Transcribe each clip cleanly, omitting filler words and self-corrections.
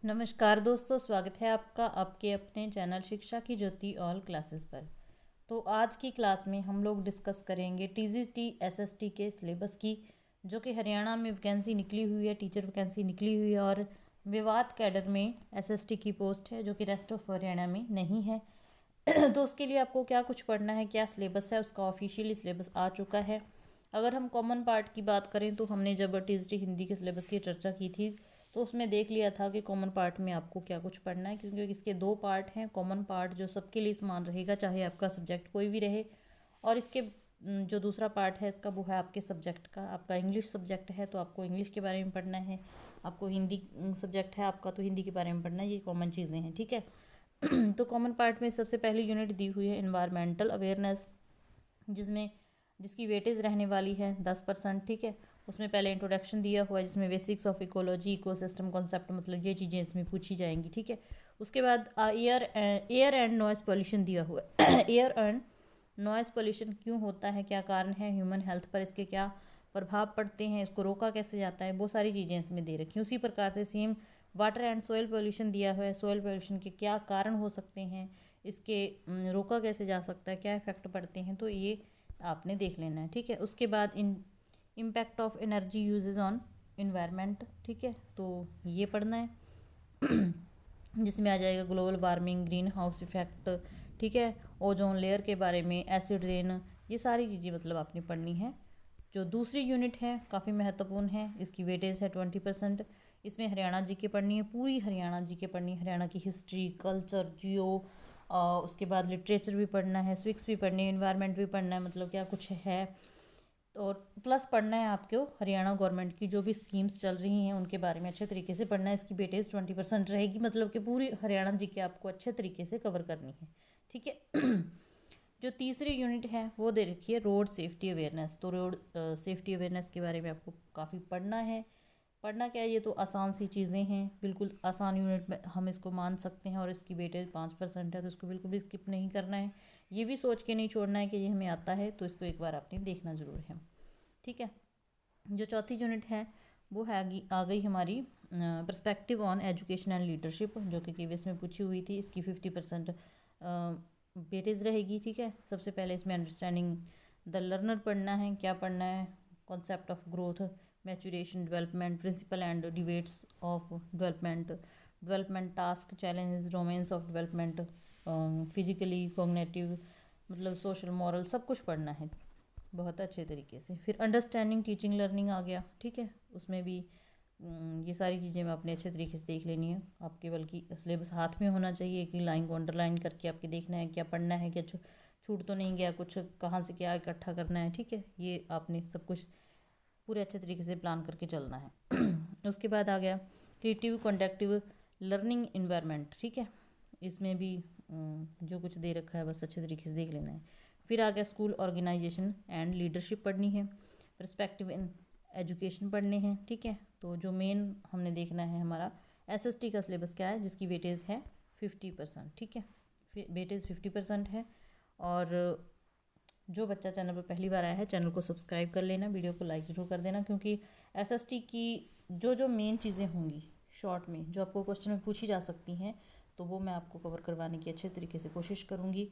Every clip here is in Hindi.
नमस्कार दोस्तों, स्वागत है आपका आपके अपने चैनल शिक्षा की ज्योति ऑल क्लासेस पर। तो आज की क्लास में हम लोग डिस्कस करेंगे टीजीटी एसएसटी के सिलेबस की, जो कि हरियाणा में वैकेंसी निकली हुई है, टीचर वैकेंसी निकली हुई है और विवाद कैडर में एसएसटी की पोस्ट है जो कि रेस्ट ऑफ हरियाणा में नहीं है। तो उसके लिए आपको क्या कुछ पढ़ना है, क्या सिलेबस है, उसका ऑफिशियली सिलेबस आ चुका है। अगर हम कॉमन पार्ट की बात करें तो हमने जब टीजीटी हिंदी के सिलेबस की चर्चा की थी तो उसमें देख लिया था कि कॉमन पार्ट में आपको क्या कुछ पढ़ना है, क्योंकि इसके दो पार्ट हैं। कॉमन पार्ट जो सबके लिए समान रहेगा, चाहे आपका सब्जेक्ट कोई भी रहे, और इसके जो दूसरा पार्ट है इसका वो है आपके सब्जेक्ट का। आपका इंग्लिश सब्जेक्ट है तो आपको इंग्लिश के बारे में पढ़ना है, आपको हिंदी सब्जेक्ट है आपका तो हिंदी के बारे में पढ़ना है। ये कॉमन चीज़ें हैं, ठीक है। तो कॉमन पार्ट में सबसे पहली यूनिट दी हुई है इन्वायरमेंटल अवेयरनेस, जिसकी वेटेज रहने वाली है 10%, ठीक है। उसमें पहले इंट्रोडक्शन दिया हुआ है जिसमें basics of ecology, ecosystem concept, मतलब ये चीज़ें इसमें पूछी जाएंगी, ठीक है। उसके बाद एयर एंड नॉइस पोल्यूशन दिया हुआ है। एयर एंड नॉइस पोल्यूशन क्यों होता है, क्या कारण है, ह्यूमन हेल्थ पर इसके क्या प्रभाव पड़ते हैं, इसको रोका कैसे जाता है, वो सारी चीज़ें इसमें दे रखी हैं। उसी प्रकार से same water and soil pollution दिया हुआ है। सोयल पोल्यूशन के क्या कारण हो सकते हैं, इसके रोका कैसे जा सकता है, क्या इफेक्ट पड़ते हैं, तो ये आपने देख लेना है, ठीक है। उसके बाद impact of energy usage on environment, ठीक है, तो ये पढ़ना है। जिसमें आ जाएगा global warming, green house effect, ठीक है, ओजोन लेयर के बारे में, एसिड रेन, ये सारी चीज़ें मतलब आपने पढ़नी है। जो दूसरी यूनिट है काफ़ी महत्वपूर्ण है, इसकी वेटेज है 20%। इसमें हरियाणा जी के पढ़नी है, पूरी हरियाणा जी के पढ़नी है, हरियाणा की हिस्ट्री, कल्चर, जियो, उसके बाद लिटरेचर भी पढ़ना है, स्विक्स भी पढ़नी है, इन्वायरमेंट भी पढ़ना है, मतलब क्या कुछ है। और प्लस पढ़ना है आपको हरियाणा गवर्नमेंट की जो भी स्कीम्स चल रही हैं उनके बारे में अच्छे तरीके से पढ़ना है। इसकी वेटेज 20% रहेगी, मतलब कि पूरी हरियाणा जी के आपको अच्छे तरीके से कवर करनी है, ठीक है। जो तीसरी यूनिट है वो दे रखी है रोड सेफ्टी अवेयरनेस। तो रोड सेफ्टी अवेयरनेस के बारे में आपको काफ़ी पढ़ना है। पढ़ना क्या है, ये तो आसान सी चीज़ें हैं, बिल्कुल आसान यूनिट में हम इसको मान सकते हैं। और इसकी वेटेज 5% है, तो इसको बिल्कुल भी स्किप नहीं करना है। ये भी सोच के नहीं छोड़ना है कि ये हमें आता है, तो इसको एक बार आपने देखना ज़रूर है, ठीक है। जो चौथी यूनिट है वो है आ गई हमारी perspective on education and leadership, जो कि केवीएस में पूछी हुई थी। इसकी 50% वेटेज रहेगी, ठीक है। सबसे पहले इसमें अंडरस्टैंडिंग द लर्नर पढ़ना है। क्या पढ़ना है, concept of growth, maturation, development, principle and debates of development, development task, challenges, domains of development, physically, cognitive, मतलब सोशल, मॉरल, सब कुछ पढ़ना है बहुत अच्छे तरीके से। फिर अंडरस्टैंडिंग टीचिंग लर्निंग आ गया, ठीक है। उसमें भी ये सारी चीज़ें मैं अपने अच्छे तरीके से देख लेनी है आपके, बल्कि सिलेबस हाथ में होना चाहिए कि लाइन को अंडरलाइन करके आपके देखना है क्या पढ़ना है, क्या छूट तो नहीं गया कुछ, कहाँ से क्या इकट्ठा करना है, ठीक है। ये आपने सब कुछ पूरे अच्छे तरीके से प्लान करके चलना है। उसके बाद आ गया क्रिएटिव कॉन्टेक्टिव लर्निंग इन्वायरमेंट, ठीक है। इसमें भी जो कुछ दे रखा है बस अच्छे तरीके से देख लेना है। फिर आ गया स्कूल ऑर्गेनाइजेशन एंड लीडरशिप पढ़नी है, पर्सपेक्टिव इन एजुकेशन पढ़ने हैं, ठीक है। तो जो मेन हमने देखना है हमारा एसएसटी का सिलेबस क्या है, जिसकी वेटेज है 50%, ठीक है। वेटेज 50% है। और जो बच्चा चैनल पर पहली बार आया है चैनल को सब्सक्राइब कर लेना, वीडियो को लाइक जरूर कर देना, क्योंकि एसएसटी की जो जो मेन चीज़ें होंगी शॉर्ट में जो आपको क्वेश्चन में पूछी जा सकती हैं, तो वो मैं आपको कवर करवाने की अच्छे तरीके से कोशिश करूँगी,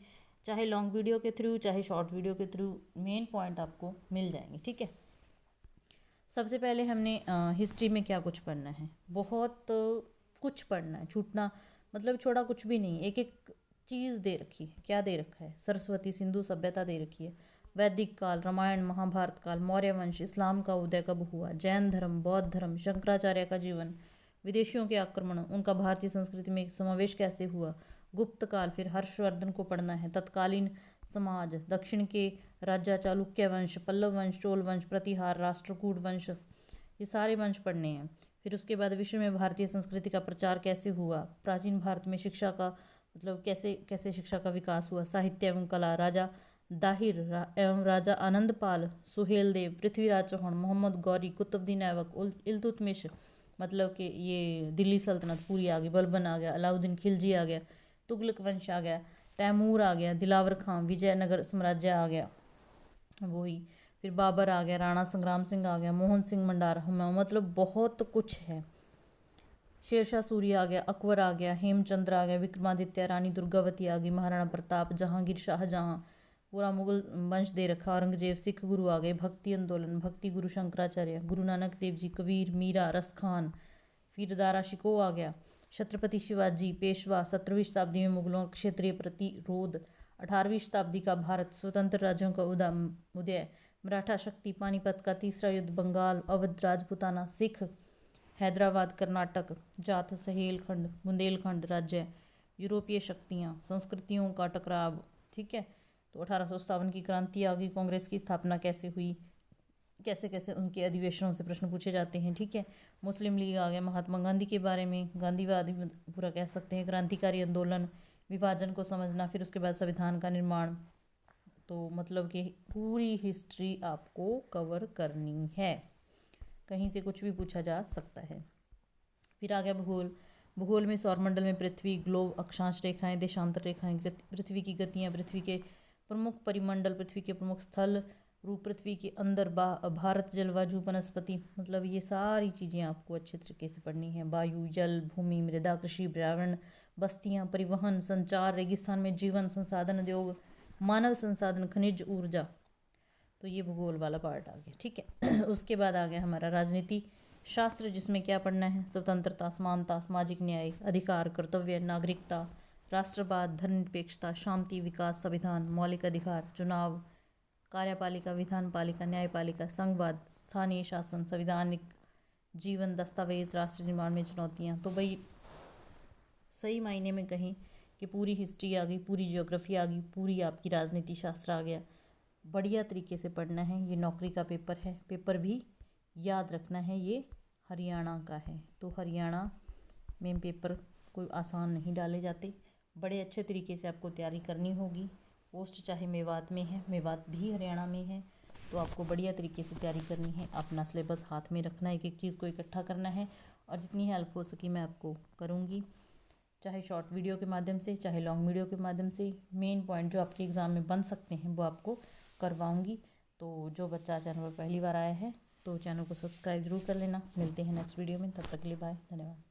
चाहे लॉन्ग वीडियो के थ्रू चाहे शॉर्ट वीडियो के थ्रू मेन पॉइंट आपको मिल जाएंगे, ठीक है। सबसे पहले हमने हिस्ट्री में क्या कुछ पढ़ना है, बहुत कुछ पढ़ना है, छूटना मतलब छोड़ा कुछ भी नहीं। एक एक चीज़ दे रखी है। क्या दे रखा है, सरस्वती सिंधु सभ्यता दे रखी है, वैदिक काल, रामायण महाभारत काल, मौर्य वंश, इस्लाम का उदय कब हुआ, जैन धर्म, बौद्ध धर्म, शंकराचार्य का जीवन, विदेशियों के आक्रमण, उनका भारतीय संस्कृति में समावेश कैसे हुआ, गुप्त काल, फिर हर्षवर्धन को पढ़ना है, तत्कालीन समाज, दक्षिण के राजा, चालुक्य वंश, पल्लव वंश, चोल वंश, प्रतिहार, राष्ट्रकूट वंश, ये सारे वंश पढ़ने हैं। फिर उसके बाद विश्व में भारतीय संस्कृति का प्रचार कैसे हुआ, प्राचीन भारत में शिक्षा का मतलब कैसे कैसे शिक्षा का विकास हुआ, साहित्य एवं कला, राजा दाहिर एवं राजा आनंदपाल, सुहेल देव, पृथ्वीराज चौहान, मोहम्मद गौरी, कुतुबुद्दीन ऐबक, इल्तुतमिश, मतलब कि ये दिल्ली सल्तनत पूरी आ गई, बलबन आ गया, अलाउद्दीन खिलजी आ गया, तुगलक वंश आ गया, तैमूर आ गया, दिलावर खां, विजयनगर साम्राज्य आ गया वही, फिर बाबर आ गया, राणा संग्राम सिंह आ गया, मोहन सिंह मंडार, मतलब बहुत कुछ है। शेरशाह सूरी आ गया, अकबर आ गया, हेमचंद्र आ गया, विक्रमादित्य, रानी दुर्गावती आ गई, महाराणा प्रताप, जहांगीर, शाहजहां, पूरा मुगल वंश दे रखा, औरंगजेब, सिख गुरु आ गए, भक्ति आंदोलन, भक्ति गुरु शंकराचार्य, गुरु नानक देव जी, कबीर, मीरा, रसखान, फिर दारा शिकोह आ गया, छत्रपति शिवाजी, पेशवा, 17वीं शताब्दी में मुगलों का क्षेत्रीय प्रतिरोध, 18वीं शताब्दी का भारत, स्वतंत्र राज्यों का उदय, मराठा शक्ति, पानीपत का तीसरा युद्ध, बंगाल, अवध, राजपुताना, सिख, हैदराबाद, कर्नाटक, जाट, सहेलखंड, बुंदेलखंड राज्य, यूरोपीय शक्तियाँ, संस्कृतियों का टकराव। ठीक है, तो 1857 की क्रांति आ गई, कांग्रेस की स्थापना कैसे हुई, कैसे कैसे उनके अधिवेशनों से प्रश्न पूछे जाते हैं। ठीक है, मुस्लिम लीग आ गया, महात्मा गांधी के बारे में, गांधीवादी पूरा कह सकते हैं, क्रांतिकारी आंदोलन, विभाजन को समझना, फिर उसके बाद संविधान का निर्माण। तो मतलब कि पूरी हिस्ट्री आपको कवर करनी है, कहीं से कुछ भी पूछा जा सकता है। फिर आ गया भूगोल। भूगोल में सौरमंडल में पृथ्वी, ग्लोब, अक्षांश रेखाएं, देशांतर रेखाएं, पृथ्वी की गतियां, पृथ्वी के प्रमुख परिमंडल, पृथ्वी के प्रमुख स्थल रूप, पृथ्वी के अंदर भारत, जलवायु, वनस्पति, मतलब ये सारी चीज़ें आपको अच्छे तरीके से पढ़नी है। वायु, जल, भूमि, मृदा, कृषि, पर्यावरण, बस्तियाँ, परिवहन, संचार, रेगिस्तान में जीवन, संसाधन, उद्योग, मानव संसाधन, खनिज, ऊर्जा। तो ये भूगोल वाला पार्ट आ गया। ठीक है, उसके बाद आ गया हमारा राजनीति शास्त्र, जिसमें क्या पढ़ना है, स्वतंत्रता, समानता, सामाजिक न्याय, अधिकार, कर्तव्य, नागरिकता, राष्ट्रवाद, धर्मनिरपेक्षता, शांति, विकास, संविधान, मौलिक अधिकार, चुनाव, कार्यपालिका, विधानपालिका, न्यायपालिका, संघवाद, स्थानीय शासन, संवैधानिक जीवन, दस्तावेज, राष्ट्र निर्माण में चुनौतियाँ। तो भाई सही मायने में कहें कि पूरी हिस्ट्री आ गई, पूरी ज्योग्राफी आ गई, पूरी आपकी राजनीति शास्त्र आ गया। बढ़िया तरीके से पढ़ना है। ये नौकरी का पेपर है, पेपर भी याद रखना है, ये हरियाणा का है, तो हरियाणा में पेपर कोई आसान नहीं डाले जाते, बड़े अच्छे तरीके से आपको तैयारी करनी होगी। पोस्ट चाहे मेवात में है, मेवात भी हरियाणा में है, तो आपको बढ़िया तरीके से तैयारी करनी है, अपना सिलेबस हाथ में रखना है, एक एक चीज़ को इकट्ठा करना है, और जितनी हेल्प हो सकी मैं आपको करूँगी, चाहे शॉर्ट वीडियो के माध्यम से, चाहे लॉन्ग वीडियो के माध्यम से। मेन पॉइंट जो आपके एग्ज़ाम में बन सकते हैं वो आपको करवाऊँगी। तो जो बच्चा चैनल पर पहली बार आया है तो चैनल को सब्सक्राइब जरूर कर लेना। मिलते हैं नेक्स्ट वीडियो में, तब तक के लिए बाय, धन्यवाद।